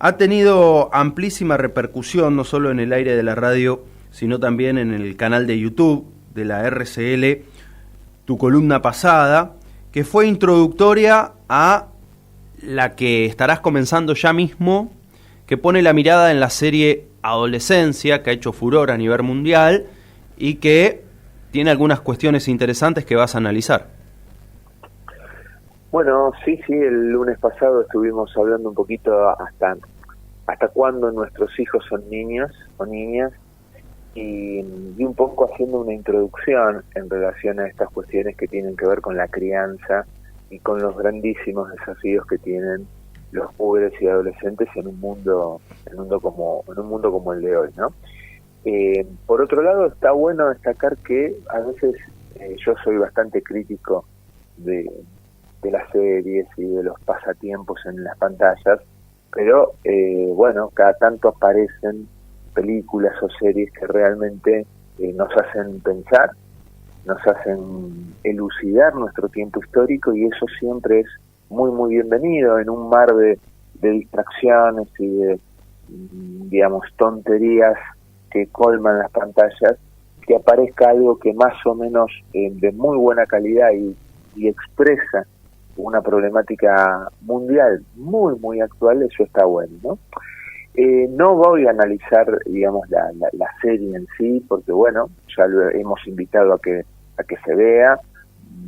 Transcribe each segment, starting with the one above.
Ha tenido amplísima repercusión, no solo en el aire de la radio, sino también en el canal de YouTube de la RCL, tu columna pasada, que fue introductoria a la que estarás comenzando ya mismo, que pone la mirada en la serie Adolescencia, que ha hecho furor a nivel mundial y que tiene algunas cuestiones interesantes que vas a analizar. Bueno, sí, el lunes pasado estuvimos hablando un poquito hasta cuándo nuestros hijos son niños o niñas y un poco haciendo una introducción en relación a estas cuestiones que tienen que ver con la crianza y con los grandísimos desafíos que tienen los jóvenes y adolescentes en un mundo como el de hoy, ¿no? Por otro lado, está bueno destacar que a veces yo soy bastante crítico de las series y de los pasatiempos en las pantallas, pero bueno, cada tanto aparecen películas o series que realmente nos hacen pensar, nos hacen elucidar nuestro tiempo histórico, y eso siempre es muy bienvenido en un mar de distracciones y de, digamos, tonterías que colman las pantallas, que aparezca algo que más o menos de muy buena calidad y expresa una problemática mundial muy actual. Eso está bueno, ¿no? No voy a analizar, digamos, la serie en sí, porque bueno, ya lo hemos invitado a que se vea.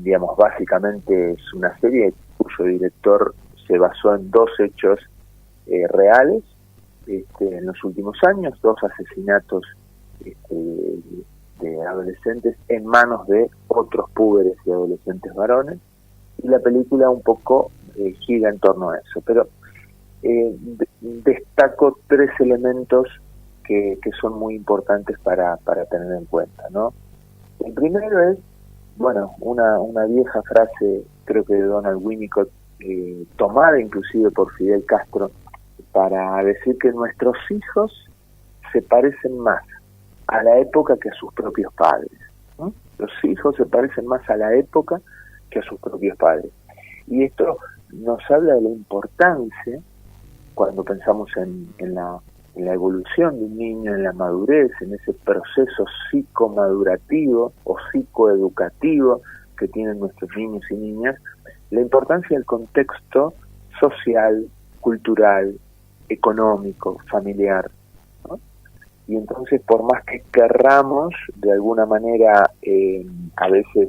Digamos, básicamente es una serie cuyo director se basó en dos hechos reales en los últimos años, dos asesinatos de adolescentes en manos de otros púberes y adolescentes varones, y la película un poco gira en torno a eso, pero destaco tres elementos que son muy importantes para tener en cuenta, ¿no? El primero es, bueno, una vieja frase, creo que de Donald Winnicott, tomada inclusive por Fidel Castro, para decir que nuestros hijos se parecen más a la época que a sus propios padres, ¿no? Los hijos se parecen más a la época que a sus propios padres. Y esto nos habla de la importancia, cuando pensamos en la evolución de un niño, en la madurez, en ese proceso psicomadurativo o psicoeducativo que tienen nuestros niños y niñas, la importancia del contexto social, cultural, económico, familiar, ¿no? Y entonces, por más que querramos de alguna manera a veces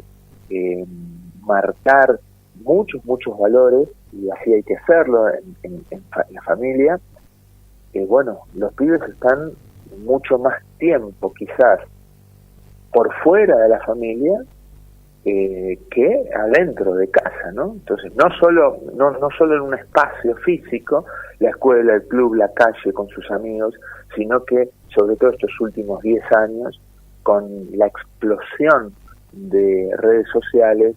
marcar muchos valores, y así hay que hacerlo en la familia, bueno, los pibes están mucho más tiempo quizás por fuera de la familia que adentro de casa, ¿no? Entonces no solo en un espacio físico, la escuela, el club, la calle con sus amigos, sino que sobre todo estos últimos 10 años, con la explosión de redes sociales,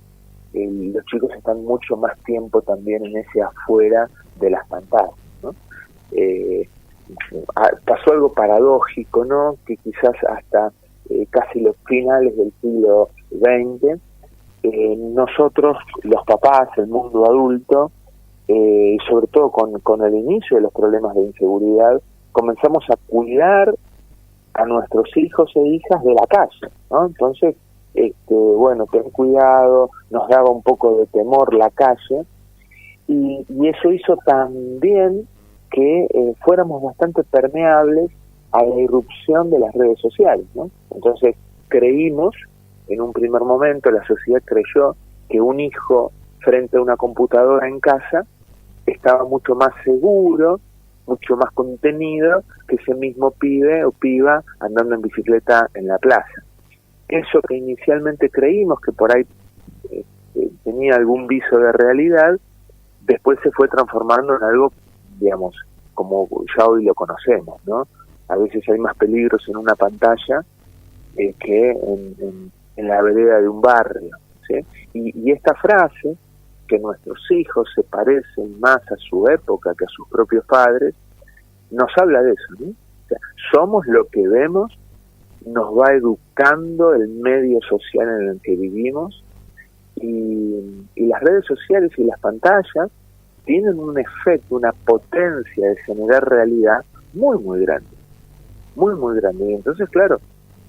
los chicos están mucho más tiempo también en ese afuera de las pantallas, ¿no? Pasó algo paradójico, ¿no? Que quizás hasta casi los finales del siglo XX, nosotros, los papás, el mundo adulto, sobre todo con el inicio de los problemas de inseguridad, comenzamos a cuidar a nuestros hijos e hijas de la calle, ¿no? Entonces, bueno, ten cuidado, nos daba un poco de temor la calle, y eso hizo también que fuéramos bastante permeables a la irrupción de las redes sociales, ¿no? Entonces creímos, en un primer momento la sociedad creyó que un hijo frente a una computadora en casa estaba mucho más seguro, mucho más contenido que ese mismo pibe o piba andando en bicicleta en la plaza. Eso que inicialmente creímos que por ahí tenía algún viso de realidad, después se fue transformando en algo, digamos, como ya hoy lo conocemos, ¿no? A veces hay más peligros en una pantalla que en la vereda de un barrio, ¿sí? Y esta frase, que nuestros hijos se parecen más a su época que a sus propios padres, nos habla de eso, ¿no? O sea, somos lo que vemos, nos va educando el medio social en el que vivimos, y las redes sociales y las pantallas tienen un efecto, una potencia de generar realidad muy, muy grande. Muy, muy grande. Y entonces, claro,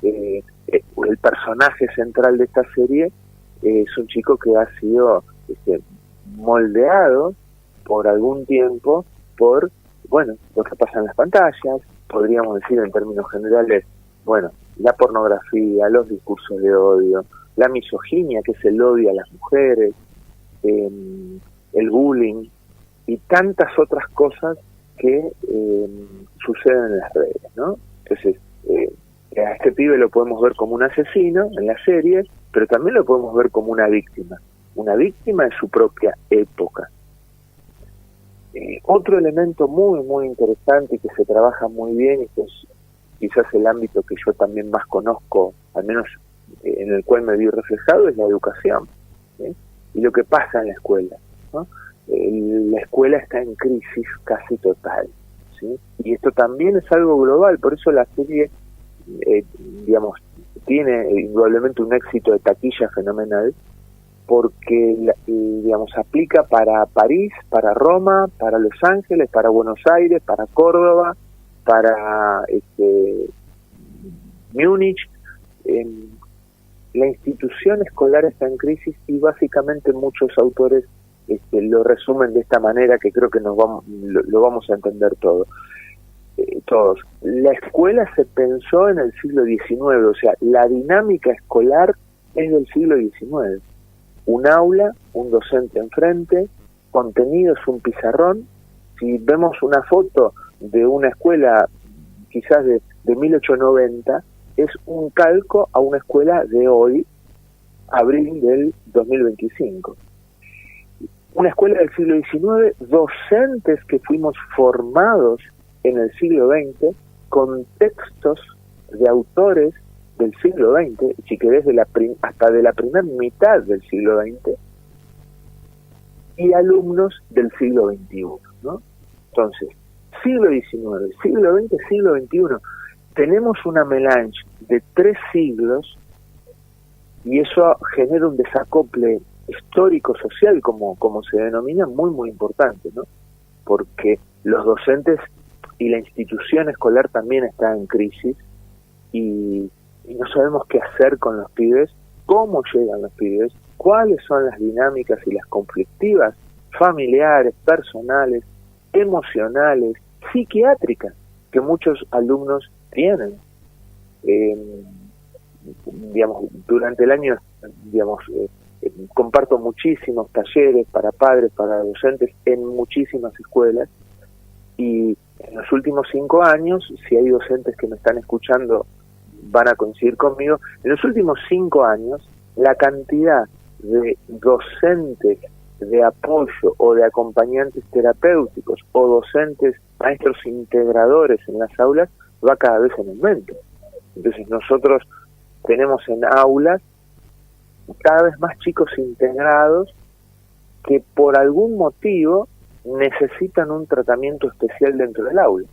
el personaje central de esta serie es un chico que ha sido moldeado por algún tiempo por, bueno, lo que pasa en las pantallas, podríamos decir en términos generales, bueno, la pornografía, los discursos de odio, la misoginia, que es el odio a las mujeres, el bullying y tantas otras cosas que suceden en las redes, ¿no? Entonces, a este pibe lo podemos ver como un asesino en la serie, pero también lo podemos ver como una víctima de su propia época. Otro elemento muy, muy interesante y que se trabaja muy bien y que es quizás el ámbito que yo también más conozco, al menos en el cual me vi reflejado, es la educación, ¿sí? Y lo que pasa en la escuela, ¿no? La escuela está en crisis casi total, ¿sí? Y esto también es algo global, por eso la serie, digamos, tiene indudablemente un éxito de taquilla fenomenal, porque, digamos, aplica para París, para Roma, para Los Ángeles, para Buenos Aires, para Córdoba, para Múnich. La institución escolar está en crisis y básicamente muchos autores lo resumen de esta manera, que creo que lo vamos a entender todos. La escuela se pensó en el siglo XIX, o sea, la dinámica escolar es del siglo XIX. Un aula, un docente enfrente, contenidos, un pizarrón. Si vemos una foto de una escuela quizás de 1890, es un calco a una escuela de hoy, abril del 2025. Una escuela del siglo XIX, docentes que fuimos formados en el siglo XX, con textos de autores del siglo XX, si querés hasta de la primera mitad del siglo XX, y alumnos del siglo XXI, ¿no? Entonces, siglo XIX, siglo XX, siglo XXI, tenemos una melange de 3 siglos, y eso genera un desacople histórico-social, como se denomina, muy, muy importante, ¿no? Porque los docentes y la institución escolar también está en crisis, y no sabemos qué hacer con los pibes, cómo llegan los pibes, cuáles son las dinámicas y las conflictivas familiares, personales, emocionales, psiquiátricas que muchos alumnos tienen. Digamos, durante el año, digamos, comparto muchísimos talleres para padres, para docentes en muchísimas escuelas, y en los últimos 5 años, si hay docentes que me están escuchando van a coincidir conmigo, en los últimos 5 años la cantidad de docentes de apoyo o de acompañantes terapéuticos o docentes, maestros integradores en las aulas va cada vez en aumento. Entonces nosotros tenemos en aulas cada vez más chicos integrados que por algún motivo necesitan un tratamiento especial dentro del aula.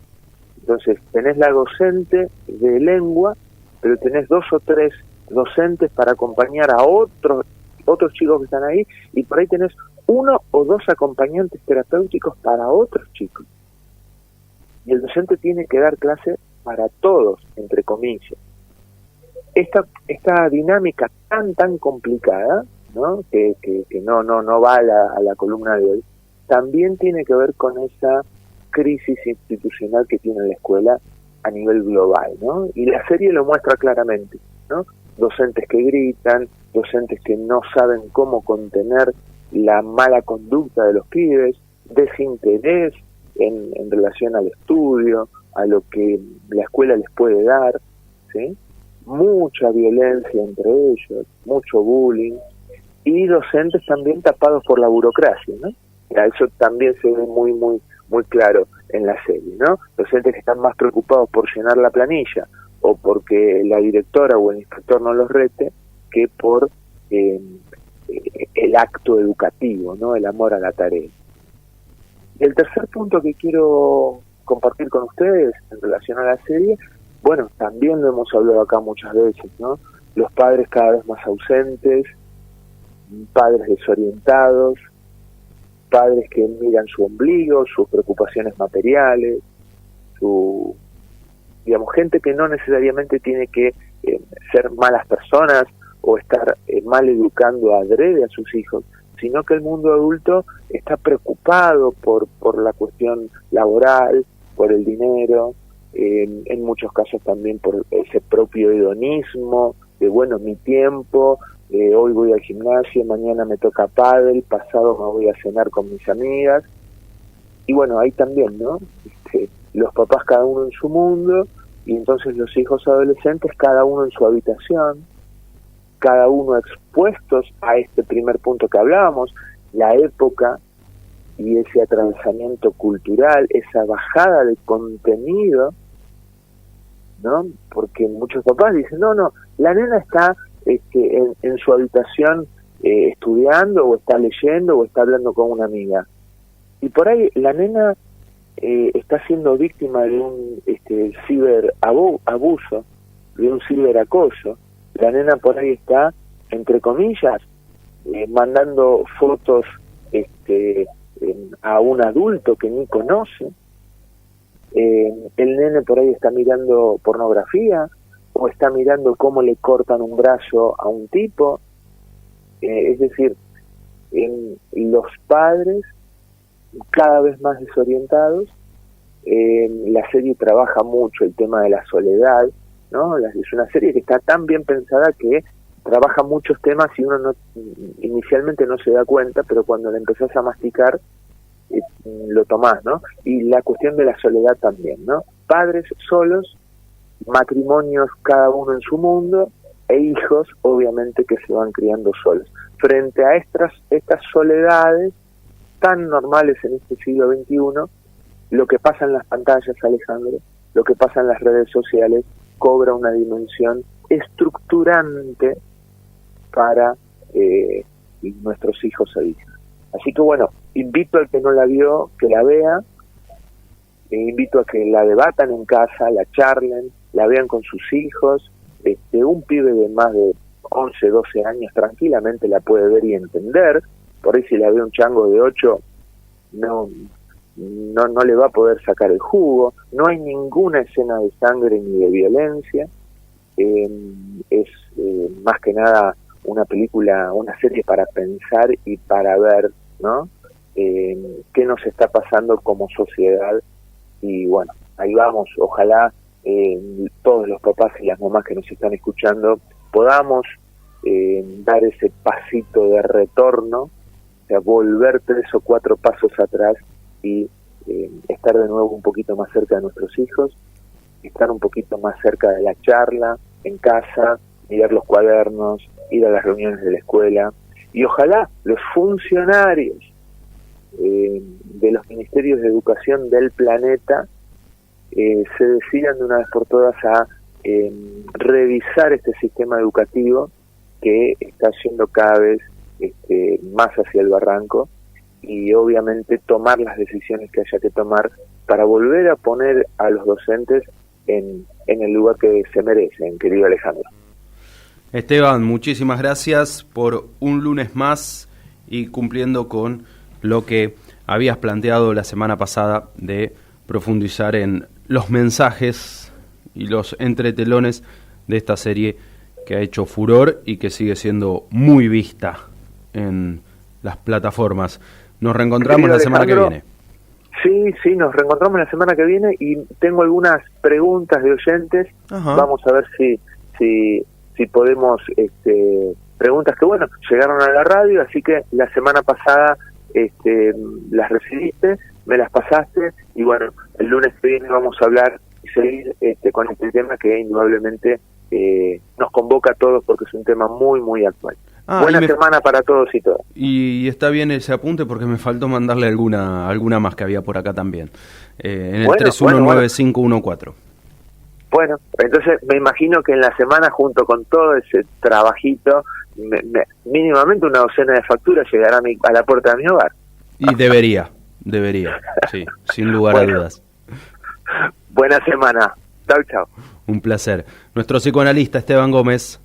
Entonces tenés la docente de lengua, pero tenés 2 o 3 docentes para acompañar a otros chicos que están ahí, y por ahí tenés 1 o 2 acompañantes terapéuticos para otros chicos. Y el docente tiene que dar clase para todos, entre comillas. Esta dinámica tan complicada, ¿no? que no va a la columna de hoy, también tiene que ver con esa crisis institucional que tiene la escuela a nivel global, ¿no? Y la serie lo muestra claramente, ¿no? Docentes que gritan, docentes que no saben cómo contener la mala conducta de los pibes, desinterés en relación al estudio, a lo que la escuela les puede dar, ¿sí? Mucha violencia entre ellos, mucho bullying, y docentes también tapados por la burocracia, ¿no? Eso también se ve muy claro en la serie, ¿no? Docentes que están más preocupados por llenar la planilla o porque la directora o el inspector no los rete que por el acto educativo, ¿no? El amor a la tarea. Y el tercer punto que quiero compartir con ustedes en relación a la serie, bueno, también lo hemos hablado acá muchas veces, ¿no? Los padres cada vez más ausentes, padres desorientados, padres que miran su ombligo, sus preocupaciones materiales, digamos, gente que no necesariamente tiene que ser malas personas o estar mal educando adrede a sus hijos, sino que el mundo adulto está preocupado por la cuestión laboral, por el dinero, en muchos casos también por ese propio hedonismo, de bueno, mi tiempo, hoy voy al gimnasio, mañana me toca pádel, pasado me voy a cenar con mis amigas, y bueno, ahí también, ¿no? Los papás cada uno en su mundo, y entonces los hijos adolescentes cada uno en su habitación, cada uno expuestos a este primer punto que hablábamos, la época y ese atravesamiento cultural, esa bajada de contenido, ¿no? Porque muchos papás dicen, no, la nena está en su habitación estudiando, o está leyendo, o está hablando con una amiga. Y por ahí la nena está siendo víctima de un ciberabuso, de un ciberacoso. La nena por ahí está, entre comillas, mandando fotos a un adulto que ni conoce. El nene por ahí está mirando pornografía, o está mirando cómo le cortan un brazo a un tipo. Es decir, los padres cada vez más desorientados. La serie trabaja mucho el tema de la soledad, ¿no? Es una serie que está tan bien pensada que trabaja muchos temas y uno inicialmente no se da cuenta, pero cuando la empezás a masticar lo tomás, ¿no? Y la cuestión de la soledad también, ¿no? Padres solos, matrimonios cada uno en su mundo, e hijos obviamente que se van criando solos. Frente a estas soledades tan normales en este siglo XXI, lo que pasa en las pantallas, Alejandro, lo que pasa en las redes sociales, cobra una dimensión estructurante para nuestros hijos e hijas. Así que bueno, invito al que no la vio, que la vea, invito a que la debatan en casa, la charlen, la vean con sus hijos. Un pibe de más de 11, 12 años tranquilamente la puede ver y entender. Por ahí si la ve un chango de 8, no le va a poder sacar el jugo. No hay ninguna escena de sangre ni de violencia. Es más que nada una película, una serie para pensar y para ver, ¿no? Qué nos está pasando como sociedad. Y bueno, ahí vamos, ojalá todos los papás y las mamás que nos están escuchando podamos dar ese pasito de retorno, o sea, volver 3 o 4 pasos atrás y estar de nuevo un poquito más cerca de nuestros hijos, estar un poquito más cerca de la charla en casa, mirar los cuadernos, ir a las reuniones de la escuela, y ojalá los funcionarios de los ministerios de educación del planeta se decidan de una vez por todas a revisar este sistema educativo que está yendo cada vez más hacia el barranco, y obviamente tomar las decisiones que haya que tomar para volver a poner a los docentes en el lugar que se merecen, querido Alejandro. Esteban, muchísimas gracias por un lunes más y cumpliendo con lo que habías planteado la semana pasada de profundizar en los mensajes y los entretelones de esta serie que ha hecho furor y que sigue siendo muy vista en las plataformas. Nos reencontramos la semana que viene. Sí, nos reencontramos la semana que viene y tengo algunas preguntas de oyentes. Ajá. Vamos a ver si podemos, preguntas que bueno, llegaron a la radio, así que la semana pasada las recibiste, me las pasaste, y bueno, el lunes que viene vamos a hablar y seguir con este tema que indudablemente nos convoca a todos porque es un tema muy, muy actual. Buena semana para todos y todas. Y está bien ese apunte porque me faltó mandarle alguna más que había por acá también, en el 319514. Bueno, entonces me imagino que en la semana, junto con todo ese trabajito, mínimamente una docena de facturas llegará a la puerta de mi hogar. Y debería, sí, sin lugar a dudas. Buena semana. Chau. Un placer. Nuestro psicoanalista Esteban Gómez